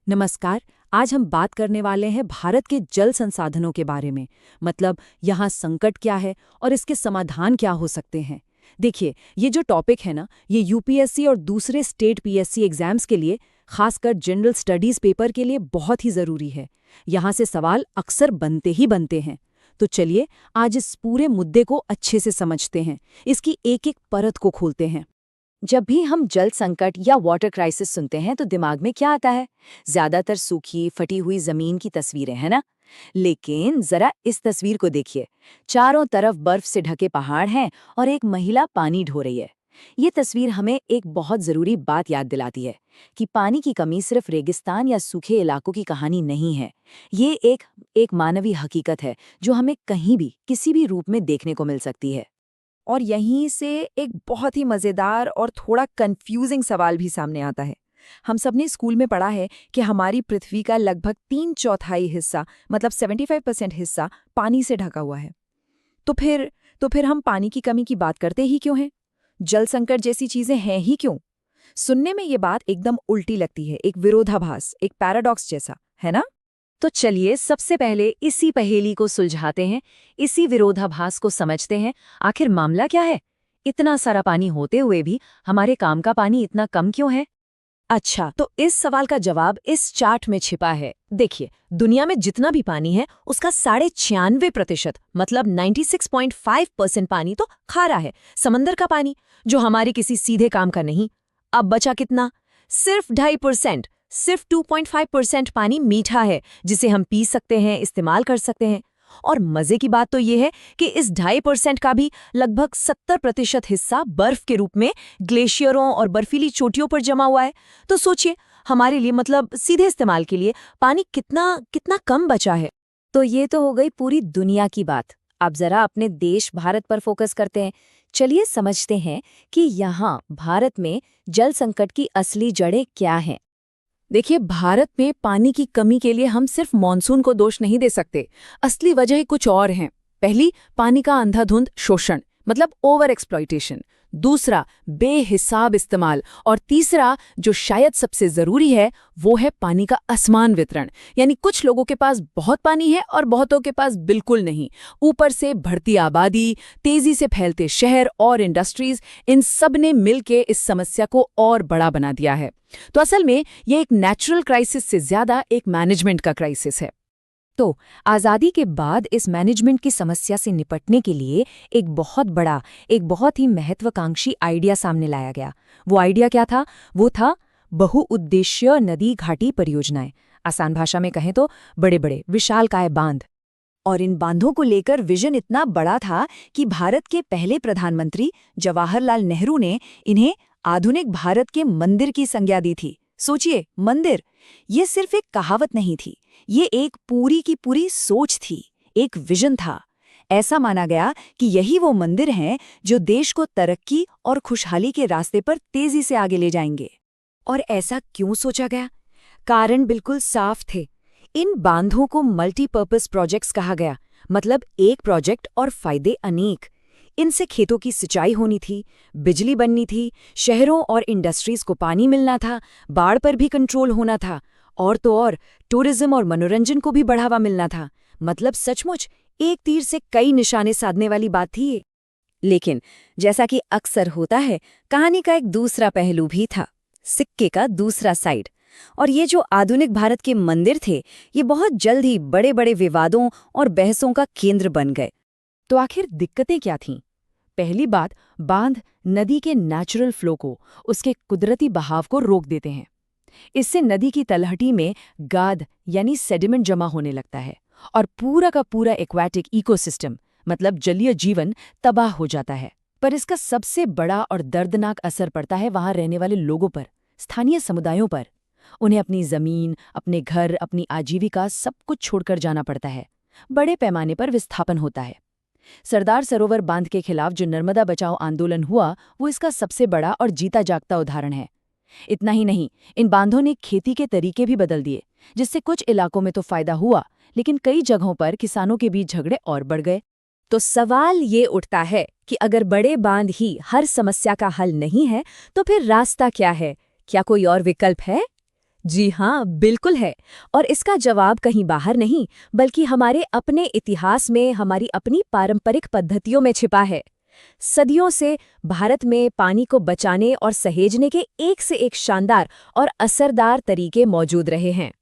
नमस्कार। आज हम बात करने वाले हैं भारत के जल संसाधनों के बारे में। मतलब यहाँ संकट क्या है और इसके समाधान क्या हो सकते हैं। देखिए, ये जो टॉपिक है ना, ये यूपीएससी और दूसरे स्टेट पीएससी एग्जाम्स के लिए, खासकर जनरल स्टडीज पेपर के लिए बहुत ही ज़रूरी है। यहाँ से सवाल अक्सर बनते ही बनते हैं। तो चलिए आज इस पूरे मुद्दे को अच्छे से समझते हैं, इसकी एक एक परत को खोलते हैं। जब भी हम जल संकट या वाटर क्राइसिस सुनते हैं तो दिमाग में क्या आता है? ज्यादातर सूखी फटी हुई जमीन की तस्वीरें, है ना? लेकिन जरा इस तस्वीर को देखिए। चारों तरफ बर्फ से ढके पहाड़ हैं और एक महिला पानी ढो रही है। ये तस्वीर हमें एक बहुत जरूरी बात याद दिलाती है कि पानी की कमी सिर्फ रेगिस्तान या सूखे इलाकों की कहानी नहीं है। ये एक मानवीय हकीकत है जो हमें कहीं भी किसी भी रूप में देखने को मिल सकती है। और यहीं से एक बहुत ही मज़ेदार और थोड़ा कंफ्यूजिंग सवाल भी सामने आता है। हम सबने स्कूल में पढ़ा है कि हमारी पृथ्वी का लगभग 3/4 हिस्सा, मतलब 75% हिस्सा पानी से ढका हुआ है। तो फिर हम पानी की कमी की बात करते ही क्यों हैं? जल संकट जैसी चीजें हैं ही क्यों? सुनने में ये बात एकदम उल्टी लगती है, एक विरोधाभास, एक पैराडॉक्स जैसा, है ना? तो चलिए सबसे पहले इसी पहेली को सुलझाते हैं, इसी विरोधाभास को समझते हैं। आखिर मामला क्या है? इतना सारा पानी होते हुए भी हमारे काम का पानी इतना कम क्यों है? अच्छा, तो इस सवाल का जवाब इस चार्ट में छिपा है। देखिए, दुनिया में जितना भी पानी है उसका 96%, मतलब 96.5% पानी तो खारा है, समंदर का पानी, जो हमारे किसी सीधे काम का नहीं। अब बचा कितना? सिर्फ 2.5%। सिर्फ 2.5% पानी मीठा है, जिसे हम पी सकते हैं, इस्तेमाल कर सकते हैं। और मजे की बात तो ये है कि इस 2.5% का भी लगभग 70% हिस्सा बर्फ के रूप में ग्लेशियरों और बर्फीली चोटियों पर जमा हुआ है। तो सोचिए, हमारे लिए, मतलब सीधे इस्तेमाल के लिए पानी कितना कितना कम बचा है। तो ये तो हो गई पूरी दुनिया की बात। अब जरा अपने देश भारत पर फोकस करते हैं। चलिए समझते हैं कि यहाँ भारत में जल संकट की असली जड़ें क्या हैं। देखिए, भारत में पानी की कमी के लिए हम सिर्फ मानसून को दोष नहीं दे सकते। असली वजह कुछ और हैं। पहली, पानी का अंधाधुंध शोषण, मतलब ओवर एक्सप्लॉइटेशन। दूसरा, बेहिसाब इस्तेमाल। और तीसरा, जो शायद सबसे जरूरी है, वो है पानी का असमान वितरण। यानी कुछ लोगों के पास बहुत पानी है और बहुतों के पास बिल्कुल नहीं। ऊपर से बढ़ती आबादी, तेजी से फैलते शहर और इंडस्ट्रीज, इन सब ने मिलकर इस समस्या को और बड़ा बना दिया है। तो असल में ये एक नेचुरल क्राइसिस से ज्यादा एक मैनेजमेंट का क्राइसिस है। तो आज़ादी के बाद इस मैनेजमेंट की समस्या से निपटने के लिए एक बहुत ही महत्वाकांक्षी आइडिया सामने लाया गया। वो आइडिया क्या था? वो था बहुउद्देश्य नदी घाटी परियोजनाएं। आसान भाषा में कहें तो बड़े बड़े विशालकाय बांध। और इन बांधों को लेकर विजन इतना बड़ा था कि भारत के पहले प्रधानमंत्री जवाहरलाल नेहरू ने इन्हें आधुनिक भारत के मंदिर की संज्ञा दी थी। सोचिए, मंदिर! ये सिर्फ एक कहावत नहीं थी, ये एक पूरी की पूरी सोच थी, एक विजन था। ऐसा माना गया कि यही वो मंदिर हैं जो देश को तरक्की और खुशहाली के रास्ते पर तेजी से आगे ले जाएंगे। और ऐसा क्यों सोचा गया? कारण बिल्कुल साफ थे। इन बांधों को मल्टीपर्पज प्रोजेक्ट्स कहा गया, मतलब एक प्रोजेक्ट और फायदे अनेक। इनसे खेतों की सिंचाई होनी थी, बिजली बननी थी, शहरों और इंडस्ट्रीज को पानी मिलना था, बाढ़ पर भी कंट्रोल होना था, और तो और टूरिज्म और मनोरंजन को भी बढ़ावा मिलना था। मतलब सचमुच एक तीर से कई निशाने साधने वाली बात थी ये। लेकिन जैसा कि अक्सर होता है, कहानी का एक दूसरा पहलू भी था, सिक्के का दूसरा साइड। और ये जो आधुनिक भारत के मंदिर थे, ये बहुत जल्द ही बड़े बड़े विवादों और बहसों का केंद्र बन गए। तो आखिर दिक्कतें क्या थीं? पहली बात, बांध नदी के नेचुरल फ्लो को, उसके कुदरती बहाव को रोक देते हैं। इससे नदी की तलहटी में गाद यानी सेडिमेंट जमा होने लगता है और पूरा का पूरा एक्वाटिक इकोसिस्टम, मतलब जलीय जीवन, तबाह हो जाता है। पर इसका सबसे बड़ा और दर्दनाक असर पड़ता है वहां रहने वाले लोगों पर, स्थानीय समुदायों पर। उन्हें अपनी जमीन, अपने घर, अपनी आजीविका सब कुछ छोड़कर जाना पड़ता है। बड़े पैमाने पर विस्थापन होता है। सरदार सरोवर बांध के खिलाफ जो नर्मदा बचाओ आंदोलन हुआ, वो इसका सबसे बड़ा और जीता जागता उदाहरण है। इतना ही नहीं, इन बांधों ने खेती के तरीके भी बदल दिए, जिससे कुछ इलाकों में तो फायदा हुआ, लेकिन कई जगहों पर किसानों के बीच झगड़े और बढ़ गए। तो सवाल ये उठता है कि अगर बड़े बांध ही हर समस्या का हल नहीं है, तो फिर रास्ता क्या है? क्या कोई और विकल्प है? जी हाँ, बिल्कुल है। और इसका जवाब कहीं बाहर नहीं, बल्कि हमारे अपने इतिहास में, हमारी अपनी पारंपरिक पद्धतियों में छिपा है। सदियों से भारत में पानी को बचाने और सहेजने के एक से एक शानदार और असरदार तरीके मौजूद रहे हैं।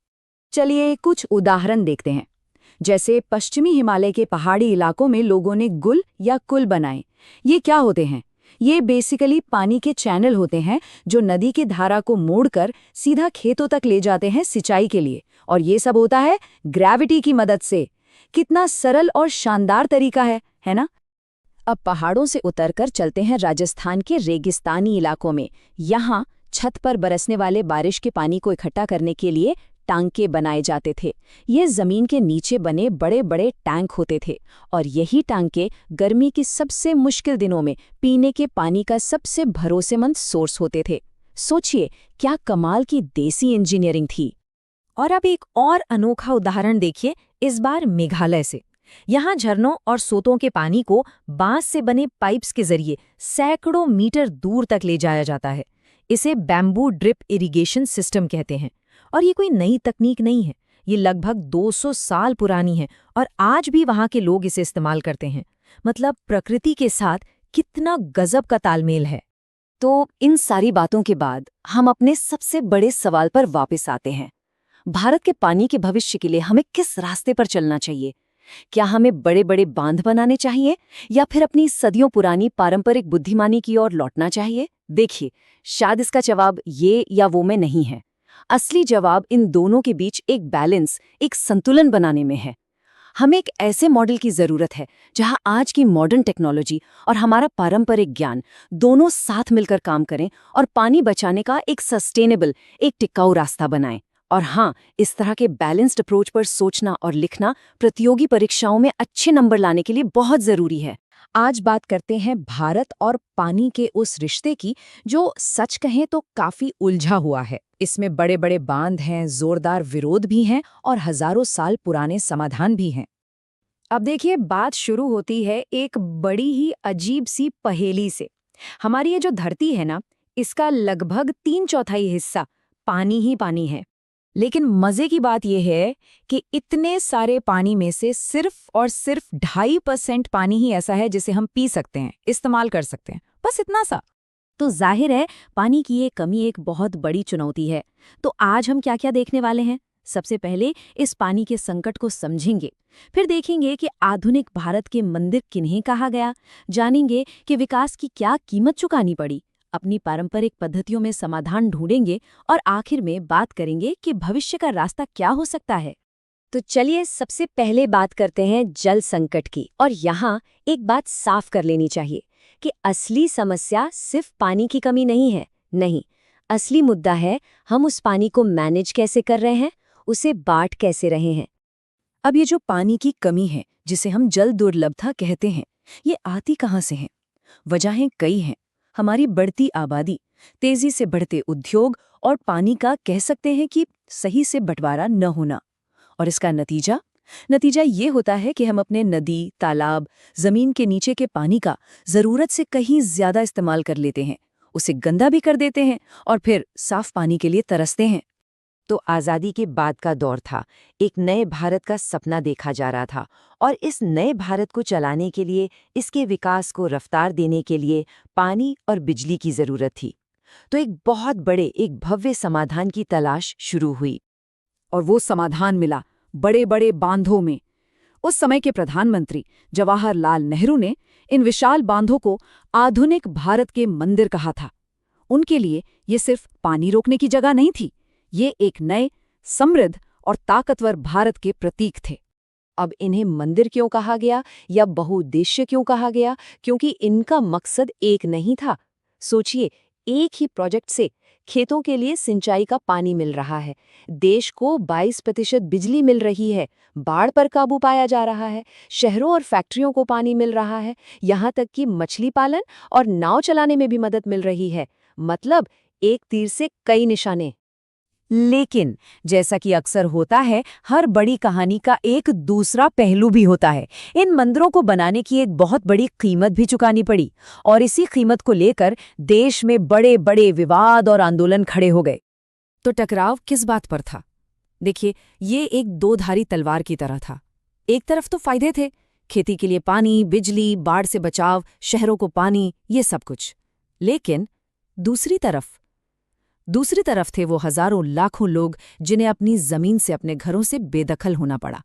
चलिए कुछ उदाहरण देखते हैं। जैसे पश्चिमी हिमालय के पहाड़ी इलाकों में लोगों ने गुल या कुल बनाए। ये क्या होते हैं? ये बेसिकली पानी के चैनल होते हैं जो नदी की धारा को मोड़कर सीधा खेतों तक ले जाते हैं सिंचाई के लिए। और ये सब होता है ग्रेविटी की मदद से। कितना सरल और शानदार तरीका है ना? अब पहाड़ों से उतरकर चलते हैं राजस्थान के रेगिस्तानी इलाकों में। यहाँ छत पर बरसने वाले बारिश के पानी को इकट्ठा करने के लिए टांके बनाए जाते थे। ये जमीन के नीचे बने बड़े बड़े टैंक होते थे और यही टांके गर्मी की सबसे मुश्किल दिनों में पीने के पानी का सबसे भरोसेमंद सोर्स होते थे। सोचिए क्या कमाल की देसी इंजीनियरिंग थी। और अब एक और अनोखा उदाहरण देखिए, इस बार मेघालय से। यहाँ झरनों और सोतों के पानी को बांस से बने पाइप्स के जरिए सैकड़ों मीटर दूर तक ले जाया जाता है। इसे बैम्बू ड्रिप इरिगेशन सिस्टम कहते हैं। और ये कोई नई तकनीक नहीं है, ये लगभग 200 साल पुरानी है और आज भी वहाँ के लोग इसे इस्तेमाल करते हैं। मतलब प्रकृति के साथ कितना गजब का तालमेल है। तो इन सारी बातों के बाद हम अपने सबसे बड़े सवाल पर वापस आते हैं। भारत के पानी के भविष्य के लिए हमें किस रास्ते पर चलना चाहिए? क्या हमें बड़े बड़े बांध बनाने चाहिए या फिर अपनी सदियों पुरानी पारंपरिक बुद्धिमानी की ओर लौटना चाहिए? देखिए, शायद इसका जवाब ये या वो में नहीं है। असली जवाब इन दोनों के बीच एक बैलेंस, एक संतुलन बनाने में है। हमें एक ऐसे मॉडल की जरूरत है जहां आज की मॉडर्न टेक्नोलॉजी और हमारा पारंपरिक ज्ञान दोनों साथ मिलकर काम करें और पानी बचाने का एक सस्टेनेबल, एक टिकाऊ रास्ता बनाएं। और हाँ, इस तरह के बैलेंस्ड अप्रोच पर सोचना और लिखना प्रतियोगी परीक्षाओं में अच्छे नंबर लाने के लिए बहुत जरूरी है। आज बात करते हैं भारत और पानी के उस रिश्ते की जो सच कहें तो काफी उलझा हुआ है। इसमें बड़े बड़े बांध हैं, जोरदार विरोध भी हैं और हजारों साल पुराने समाधान भी हैं। अब देखिए, बात शुरू होती है एक बड़ी ही अजीब सी पहेली से। हमारी ये जो धरती है ना, इसका लगभग 3/4 हिस्सा पानी ही पानी है। लेकिन मजे की बात यह है कि इतने सारे पानी में से सिर्फ और सिर्फ 2.5% पानी ही ऐसा है जिसे हम पी सकते हैं, इस्तेमाल कर सकते हैं, बस इतना सा। तो जाहिर है पानी की ये कमी एक बहुत बड़ी चुनौती है। तो आज हम क्या क्या देखने वाले हैं? सबसे पहले इस पानी के संकट को समझेंगे, फिर देखेंगे कि आधुनिक भारत के मंदिर किन्हें कहा गया, जानेंगे कि विकास की क्या कीमत चुकानी पड़ी, अपनी पारंपरिक पद्धतियों में समाधान ढूंढेंगे और आखिर में बात करेंगे कि भविष्य का रास्ता क्या हो सकता है। तो चलिए सबसे पहले बात करते हैं जल संकट की। और यहाँ एक बात साफ कर लेनी चाहिए कि असली समस्या सिर्फ पानी की कमी नहीं है। नहीं, असली मुद्दा है हम उस पानी को मैनेज कैसे कर रहे हैं, उसे बांट कैसे रहे हैं। अब ये जो पानी की कमी है, जिसे हम जल दुर्लभता कहते हैं, ये आती कहाँ से है? वजहें कई हैं। हमारी बढ़ती आबादी, तेजी से बढ़ते उद्योग और पानी का कह सकते हैं कि सही से बंटवारा न होना। और इसका नतीजा ये होता है कि हम अपने नदी, तालाब, जमीन के नीचे के पानी का जरूरत से कहीं ज्यादा इस्तेमाल कर लेते हैं, उसे गंदा भी कर देते हैं और फिर साफ पानी के लिए तरसते हैं। तो आज़ादी के बाद का दौर था, एक नए भारत का सपना देखा जा रहा था और इस नए भारत को चलाने के लिए, इसके विकास को रफ्तार देने के लिए पानी और बिजली की ज़रूरत थी। तो एक बहुत बड़े, एक भव्य समाधान की तलाश शुरू हुई। और वो समाधान मिला बड़े बड़े बांधों में। उस समय के प्रधानमंत्री जवाहरलाल नेहरू ने इन विशाल बांधों को आधुनिक भारत के मंदिर कहा था। उनके लिए ये सिर्फ पानी रोकने की जगह नहीं थी, ये एक नए, समृद्ध और ताकतवर भारत के प्रतीक थे। अब इन्हें मंदिर क्यों कहा गया या बहुउद्देश्य क्यों कहा गया? क्योंकि इनका मकसद एक नहीं था। सोचिए, एक ही प्रोजेक्ट से खेतों के लिए सिंचाई का पानी मिल रहा है, देश को 22% बिजली मिल रही है, बाढ़ पर काबू पाया जा रहा है, शहरों और फैक्ट्रियों को पानी मिल रहा है, यहाँ तक कि मछली पालन और नाव चलाने में भी मदद मिल रही है। मतलब एक तीर से कई निशाने। लेकिन जैसा कि अक्सर होता है, हर बड़ी कहानी का एक दूसरा पहलू भी होता है। इन मंदिरों को बनाने की एक बहुत बड़ी कीमत भी चुकानी पड़ी और इसी कीमत को लेकर देश में बड़े बड़े विवाद और आंदोलन खड़े हो गए। तो टकराव किस बात पर था? देखिए, ये एक दो-धारी तलवार की तरह था। एक तरफ तो फायदे थे, खेती के लिए पानी, बिजली, बाढ़ से बचाव, शहरों को पानी, ये सब कुछ। लेकिन दूसरी तरफ थे वो हजारों लाखों लोग जिन्हें अपनी जमीन से, अपने घरों से बेदखल होना पड़ा।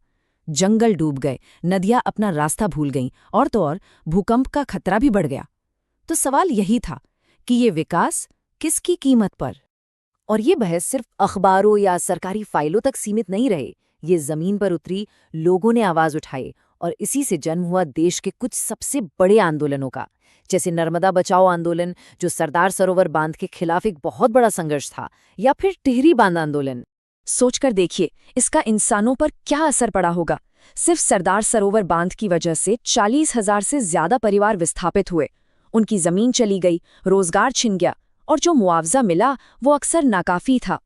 जंगल डूब गए, नदियां अपना रास्ता भूल गईं, और तो और भूकंप का खतरा भी बढ़ गया। तो सवाल यही था कि ये विकास किसकी कीमत पर? और ये बहस सिर्फ अखबारों या सरकारी फाइलों तक सीमित नहीं रहे। ये जमीन पर उतरी, लोगों ने आवाज उठाई, और इसी से जन्म हुआ देश के कुछ सबसे बड़े आंदोलनों का, जैसे नर्मदा बचाओ आंदोलन, जो सरदार सरोवर बांध के खिलाफ एक बहुत बड़ा संघर्ष था, या फिर टिहरी बांध आंदोलन। सोचकर देखिए, इसका इंसानों पर क्या असर पड़ा होगा। सिर्फ सरदार सरोवर बांध की वजह से 40,000 से ज्यादा परिवार विस्थापित हुए, उनकी जमीन चली गई, रोजगार छिन गया, और जो मुआवजा मिला वो अक्सर नाकाफी था।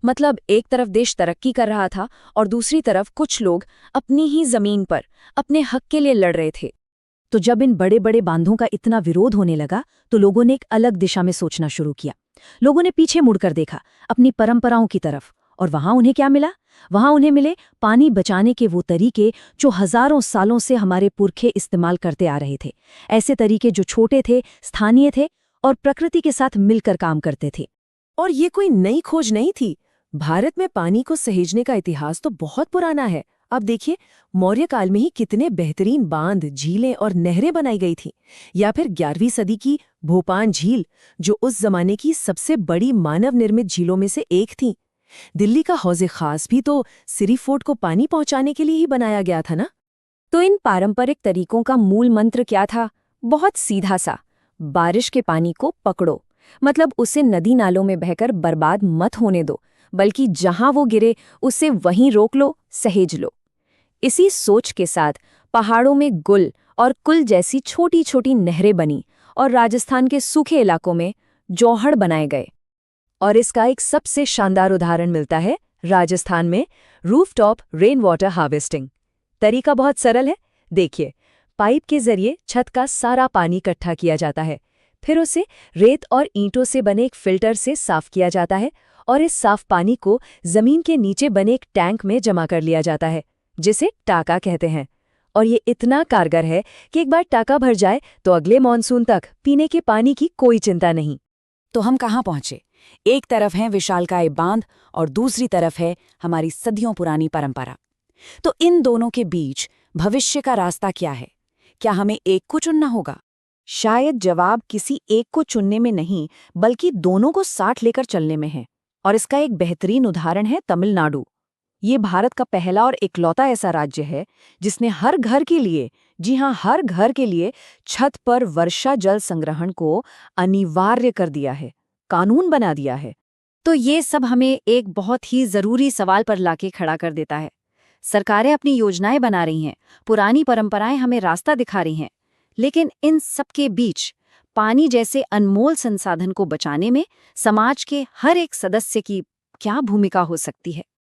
मतलब एक तरफ देश तरक्की कर रहा था और दूसरी तरफ कुछ लोग अपनी ही जमीन पर अपने हक के लिए लड़ रहे थे। तो जब इन बड़े बड़े बांधों का इतना विरोध होने लगा तो लोगों ने एक अलग दिशा में सोचना शुरू किया। लोगों ने पीछे मुड़कर देखा, अपनी परंपराओं की तरफ, और वहां उन्हें क्या मिला? वहां उन्हें मिले पानी बचाने के वो तरीके जो हजारों सालों से हमारे पुरखे इस्तेमाल करते आ रहे थे। ऐसे तरीके जो छोटे थे, स्थानीय थे और प्रकृति के साथ मिलकर काम करते थे। और ये कोई नई खोज नहीं थी। भारत में पानी को सहेजने का इतिहास तो बहुत पुराना है। अब देखिए, मौर्य काल में ही कितने बेहतरीन बांध, झीलें और नहरें बनाई गई थी। या फिर 11वीं सदी की भोपाल झील, जो उस जमाने की सबसे बड़ी मानव निर्मित झीलों में से एक थी। दिल्ली का हौज़े खास भी तो सिरी फोर्ट को पानी पहुंचाने के लिए ही बनाया गया था ना। तो इन पारंपरिक तरीकों का मूल मंत्र क्या था? बहुत सीधा सा, बारिश के पानी को पकड़ो। मतलब उसे नदी नालों में बहकर बर्बाद मत होने दो, बल्कि जहां वो गिरे उसे वहीं रोक लो, सहेज लो। इसी सोच के साथ पहाड़ों में गुल और कुल जैसी छोटी छोटी नहरें बनी और राजस्थान के सूखे इलाकों में जौहड़ बनाए गए। और इसका एक सबसे शानदार उदाहरण मिलता है राजस्थान में रूफटॉप रेन वाटर हार्वेस्टिंग। तरीका बहुत सरल है। देखिए, पाइप के जरिए छत का सारा पानी इकट्ठा किया जाता है, फिर उसे रेत और ईंटों से बने एक फिल्टर से साफ किया जाता है, और इस साफ पानी को जमीन के नीचे बने एक टैंक में जमा कर लिया जाता है, जिसे टाका कहते हैं। और ये इतना कारगर है कि एक बार टाका भर जाए तो अगले मॉनसून तक पीने के पानी की कोई चिंता नहीं। तो हम कहाँ पहुंचे? एक तरफ है विशालकाय बांध और दूसरी तरफ है हमारी सदियों पुरानी परंपरा। तो इन दोनों के बीच भविष्य का रास्ता क्या है? क्या हमें एक को चुनना होगा? शायद जवाब किसी एक को चुनने में नहीं, बल्कि दोनों को साथ लेकर चलने में है। और इसका एक बेहतरीन उदाहरण है तमिलनाडु। ये भारत का पहला और इकलौता ऐसा राज्य है जिसने हर घर के लिए, जी हां, हर घर के लिए छत पर वर्षा जल संग्रहण को अनिवार्य कर दिया है, कानून बना दिया है। तो ये सब हमें एक बहुत ही जरूरी सवाल पर लाके खड़ा कर देता है। सरकारें अपनी योजनाएं बना रही हैं, पुरानी परंपराएं हमें रास्ता दिखा रही हैं, लेकिन इन सबके बीच पानी जैसे अनमोल संसाधन को बचाने में समाज के हर एक सदस्य की क्या भूमिका हो सकती है?